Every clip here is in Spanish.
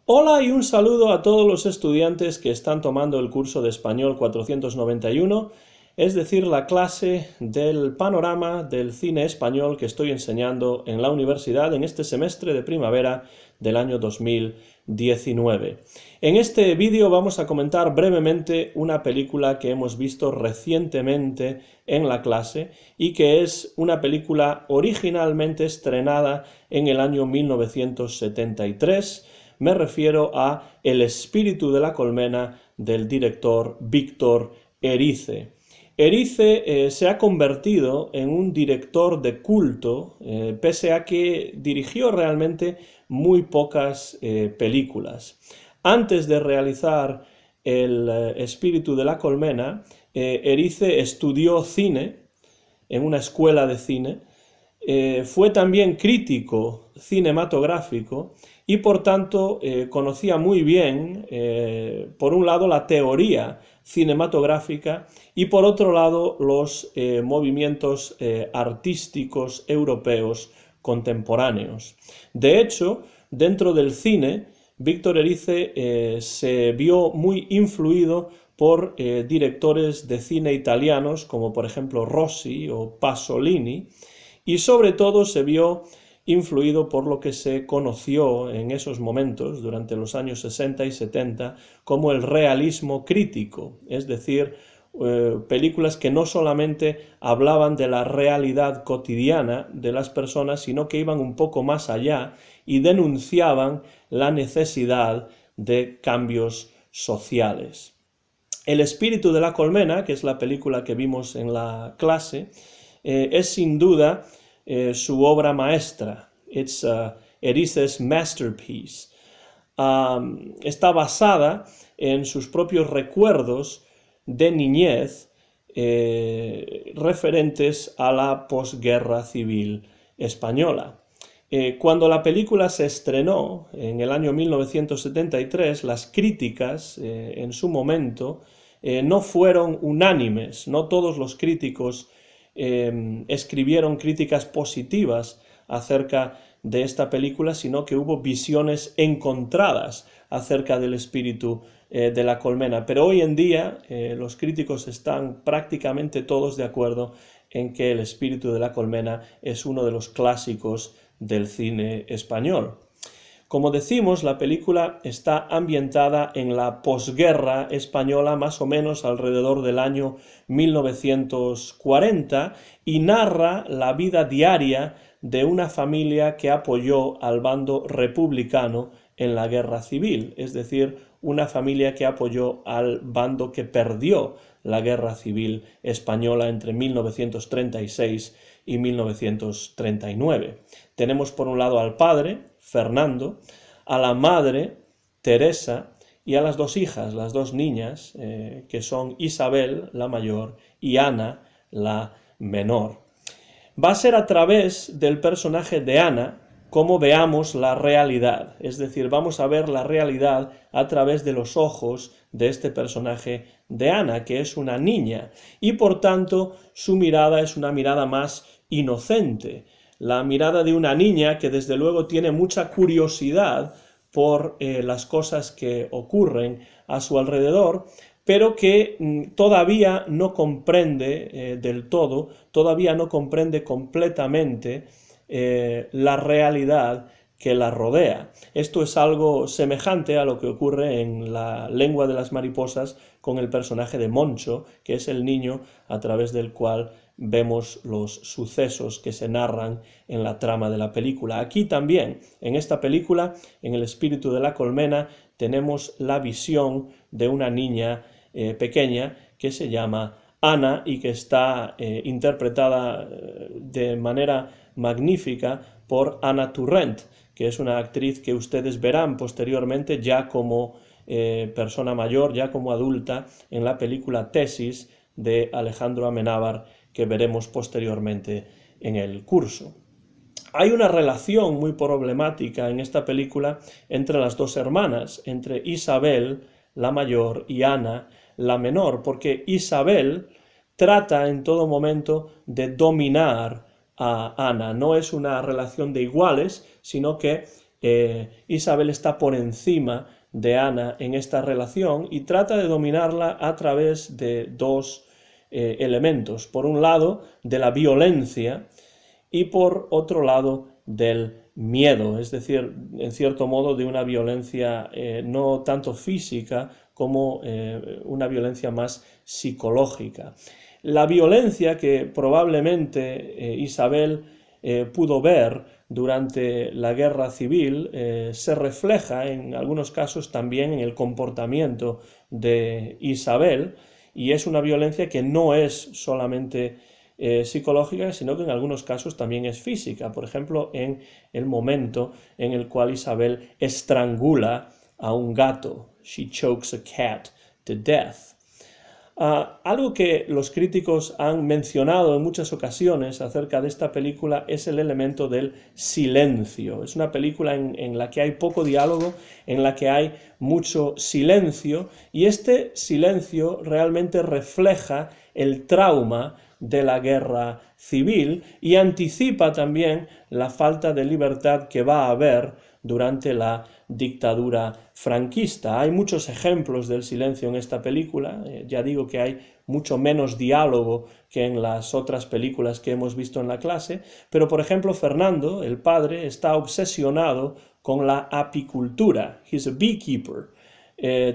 Hola y un saludo a todos los estudiantes que están tomando el curso de Español 491, es decir, la clase del panorama del cine español que estoy enseñando en la universidad en este semestre de primavera del año 2019. En este vídeo vamos a comentar brevemente una película que hemos visto recientemente en la clase y que es una película originalmente estrenada en el año 1973. Me refiero a El espíritu de la colmena del director Víctor Erice. Erice se ha convertido en un director de culto, pese a que dirigió realmente muy pocas películas. Antes de realizar El espíritu de la colmena, Erice estudió cine en una escuela de cine. Fue también crítico cinematográfico y por tanto conocía muy bien, por un lado, la teoría cinematográfica y por otro lado los movimientos artísticos europeos contemporáneos. De hecho, dentro del cine, Víctor Erice se vio muy influido por directores de cine italianos como por ejemplo Rossi o Pasolini, y sobre todo se vio influido por lo que se conoció en esos momentos, durante los años 60 y 70, como el realismo crítico, es decir, películas que no solamente hablaban de la realidad cotidiana de las personas, sino que iban un poco más allá y denunciaban la necesidad de cambios sociales. El espíritu de la colmena, que es la película que vimos en la clase, es sin duda su obra maestra. It's Erice's masterpiece. Está basada en sus propios recuerdos de niñez referentes a la posguerra civil española. Cuando la película se estrenó en el año 1973, las críticas en su momento no fueron unánimes, no todos los críticos escribieron críticas positivas acerca de esta película, sino que hubo visiones encontradas acerca del espíritu de la colmena. Pero hoy en día los críticos están prácticamente todos de acuerdo en que el espíritu de la colmena es uno de los clásicos del cine español. Como decimos, la película está ambientada en la posguerra española, más o menos alrededor del año 1940, y narra la vida diaria de una familia que apoyó al bando republicano en la guerra civil, es decir, una familia que apoyó al bando que perdió la guerra civil española entre 1936 y 1939. Tenemos por un lado al padre, Fernando, a la madre, Teresa, y a las dos hijas, las dos niñas, que son Isabel, la mayor, y Ana, la menor. Va a ser a través del personaje de Ana como veamos la realidad, es decir, vamos a ver la realidad a través de los ojos de este personaje de Ana, que es una niña, y por tanto su mirada es una mirada más inocente, la mirada de una niña que desde luego tiene mucha curiosidad por las cosas que ocurren a su alrededor, pero que todavía no comprende del todo, todavía no comprende completamente la realidad que la rodea. Esto es algo semejante a lo que ocurre en La lengua de las mariposas con el personaje de Moncho, que es el niño a través del cual vemos los sucesos que se narran en la trama de la película. Aquí también, en esta película, en El espíritu de la colmena, tenemos la visión de una niña pequeña que se llama Ana y que está interpretada de manera magnífica por Anna Torrent, que es una actriz que ustedes verán posteriormente ya como persona mayor, ya como adulta, en la película Tesis de Alejandro Amenábar, que veremos posteriormente en el curso. Hay una relación muy problemática en esta película entre las dos hermanas, entre Isabel, la mayor, y Ana, la menor, porque Isabel trata en todo momento de dominar a Ana. No es una relación de iguales, sino que Isabel está por encima de Ana en esta relación y trata de dominarla a través de dos elementos. Por un lado, de la violencia y por otro lado, del miedo, es decir, en cierto modo de una violencia no tanto física como una violencia más psicológica. La violencia que probablemente Isabel pudo ver durante la guerra civil se refleja en algunos casos también en el comportamiento de Isabel, y es una violencia que no es solamente psicológica, sino que en algunos casos también es física. Por ejemplo, en el momento en el cual Isabel estrangula a un gato. She chokes a cat to death. Algo que los críticos han mencionado en muchas ocasiones acerca de esta película es el elemento del silencio. Es una película en la que hay poco diálogo, en la que hay mucho silencio, y este silencio realmente refleja el trauma de la guerra civil y anticipa también la falta de libertad que va a haber durante la dictadura franquista. Hay muchos ejemplos del silencio en esta película, ya digo que hay mucho menos diálogo que en las otras películas que hemos visto en la clase, pero por ejemplo Fernando, el padre, está obsesionado con la apicultura. He's a beekeeper.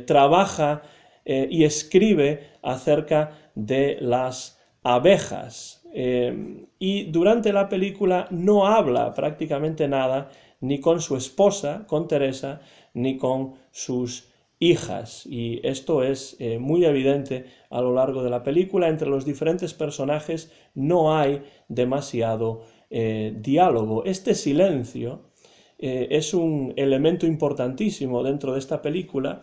Trabaja y escribe acerca de las abejas, y durante la película no habla prácticamente nada ni con su esposa, con Teresa, ni con sus hijas, y esto es muy evidente a lo largo de la película. Entre los diferentes personajes no hay demasiado diálogo. Este silencio es un elemento importantísimo dentro de esta película,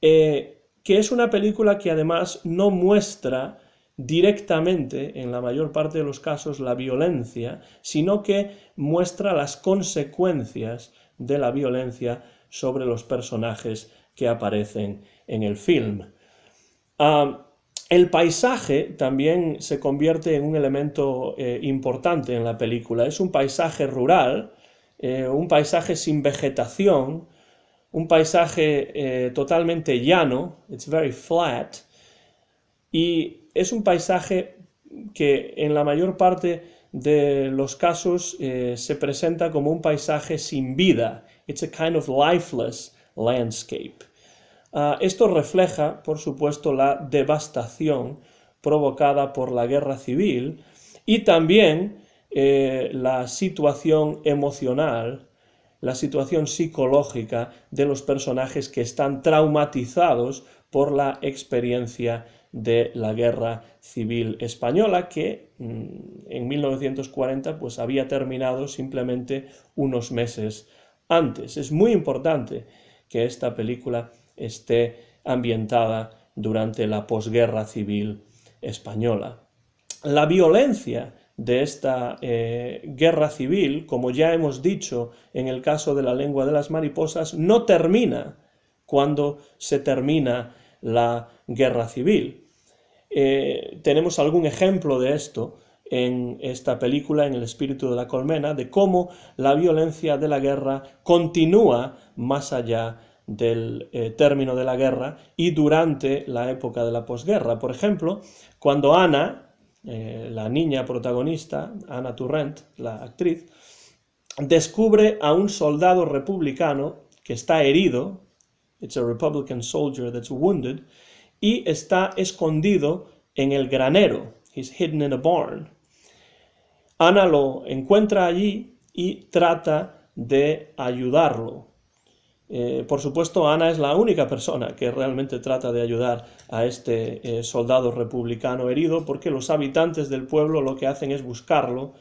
que es una película que además no muestra directamente, en la mayor parte de los casos, la violencia, sino que muestra las consecuencias de la violencia sobre los personajes que aparecen en el film. El paisaje también se convierte en un elemento importante en la película. Es un paisaje rural, un paisaje sin vegetación, un paisaje totalmente llano, it's very flat, y es un paisaje que en la mayor parte de los casos se presenta como un paisaje sin vida. It's a kind of lifeless landscape. Esto refleja, por supuesto, la devastación provocada por la guerra civil y también la situación emocional, la situación psicológica de los personajes que están traumatizados por la experiencia de la Guerra Civil Española, que en 1940 pues había terminado simplemente unos meses antes. Es muy importante que esta película esté ambientada durante la posguerra civil española. La violencia de esta guerra civil, como ya hemos dicho en el caso de La lengua de las mariposas, no termina cuando se termina la guerra civil. Tenemos algún ejemplo de esto en esta película, en El espíritu de la colmena, de cómo la violencia de la guerra continúa más allá del término de la guerra y durante la época de la posguerra. Por ejemplo, cuando Ana, la niña protagonista, Ana Torrent, la actriz, descubre a un soldado republicano que está herido, it's a Republican soldier that's wounded, y está escondido en el granero, he's hidden in a barn. Ana lo encuentra allí y trata de ayudarlo. Por supuesto, Ana es la única persona que realmente trata de ayudar a este soldado republicano herido, porque los habitantes del pueblo lo que hacen es buscarlo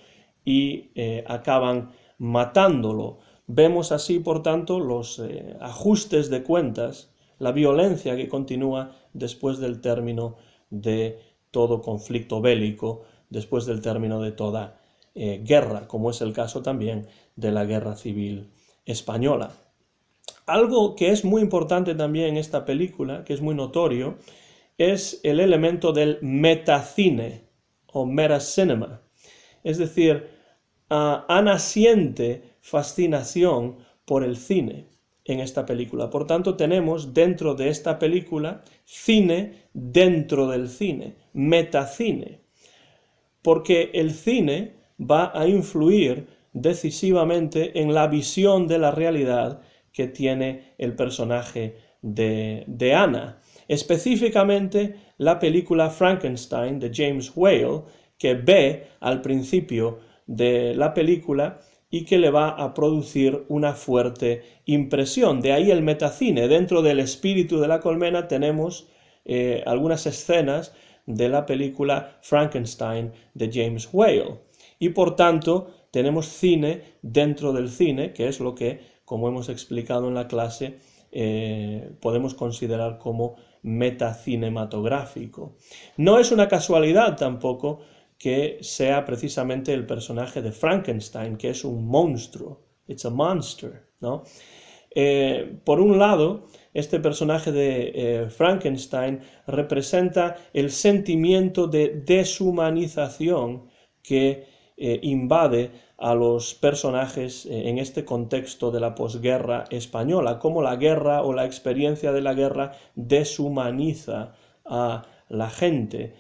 y acaban matándolo. Vemos así, por tanto, los ajustes de cuentas, la violencia que continúa después del término de todo conflicto bélico, después del término de toda guerra, como es el caso también de la Guerra Civil Española. Algo que es muy importante también en esta película, que es muy notorio, es el elemento del metacine o metacinema. Es decir, Ana siente fascinación por el cine en esta película. Por tanto, tenemos dentro de esta película cine dentro del cine, metacine, porque el cine va a influir decisivamente en la visión de la realidad que tiene el personaje de Anna. Específicamente la película Frankenstein de James Whale, que ve al principio de la película y que le va a producir una fuerte impresión. De ahí el metacine. Dentro del espíritu de la colmena tenemos algunas escenas de la película Frankenstein de James Whale. Y por tanto tenemos cine dentro del cine, que es lo que, como hemos explicado en la clase, podemos considerar como metacinematográfico. No es una casualidad tampoco que sea precisamente el personaje de Frankenstein, que es un monstruo, it's a monster, ¿no? Por un lado, este personaje de Frankenstein representa el sentimiento de deshumanización que invade a los personajes en este contexto de la posguerra española, cómo la guerra o la experiencia de la guerra deshumaniza a la gente.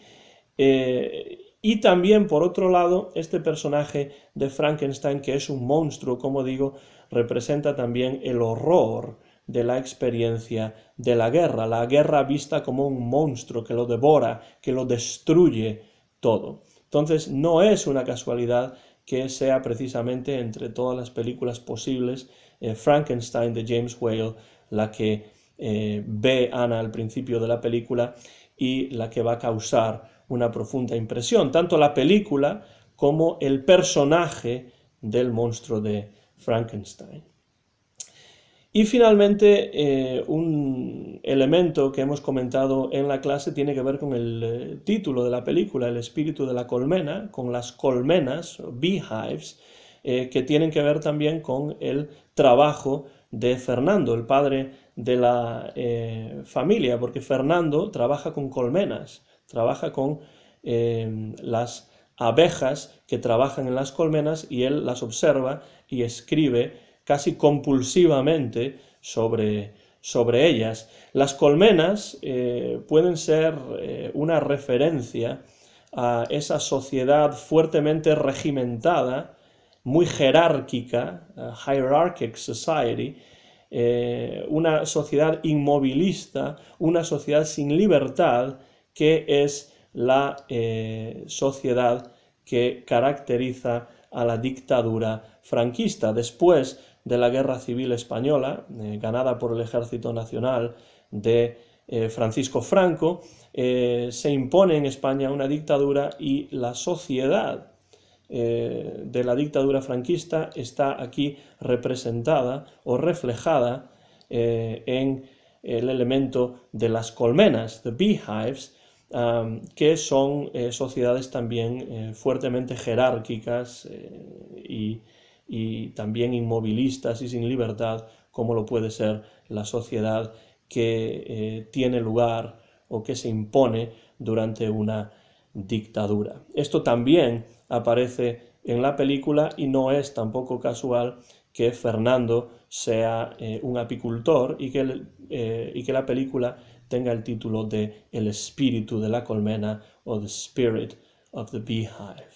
Y también, por otro lado, este personaje de Frankenstein, que es un monstruo, como digo, representa también el horror de la experiencia de la guerra vista como un monstruo que lo devora, que lo destruye todo. Entonces, no es una casualidad que sea precisamente entre todas las películas posibles Frankenstein de James Whale la que ve Anna al principio de la película y la que va a causar una profunda impresión, tanto la película como el personaje del monstruo de Frankenstein. Y finalmente, un elemento que hemos comentado en la clase tiene que ver con el título de la película, El espíritu de la colmena, con las colmenas, beehives, que tienen que ver también con el trabajo de Fernando, el padre de la familia, porque Fernando trabaja con colmenas, trabaja con las abejas que trabajan en las colmenas y él las observa y escribe casi compulsivamente sobre ellas. Las colmenas pueden ser una referencia a esa sociedad fuertemente regimentada, muy jerárquica, hierarchic society, una sociedad inmovilista, una sociedad sin libertad, que es la sociedad que caracteriza a la dictadura franquista. Después de la Guerra Civil Española, ganada por el Ejército Nacional de Francisco Franco, se impone en España una dictadura y la sociedad de la dictadura franquista está aquí representada o reflejada en el elemento de las colmenas, the beehives, que son sociedades también fuertemente jerárquicas y también inmovilistas y sin libertad, como lo puede ser la sociedad que tiene lugar o que se impone durante una dictadura. Esto también aparece en la película y no es tampoco casual que Fernando sea un apicultor y que la película tenga el título de El espíritu de la colmena o The Spirit of the Beehive.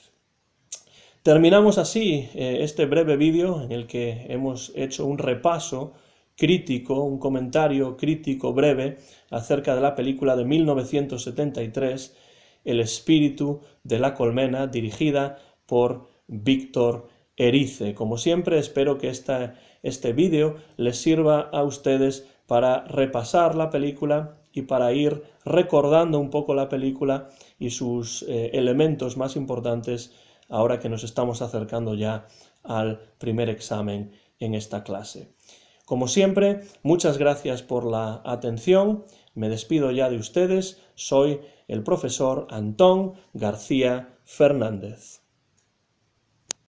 Terminamos así este breve vídeo en el que hemos hecho un repaso crítico, un comentario crítico breve acerca de la película de 1973, El espíritu de la colmena, dirigida por Víctor Erice. Como siempre, espero que este vídeo les sirva a ustedes para repasar la película y para ir recordando un poco la película y sus elementos más importantes ahora que nos estamos acercando ya al primer examen en esta clase. Como siempre, muchas gracias por la atención. Me despido ya de ustedes. Soy el profesor Antón García Fernández.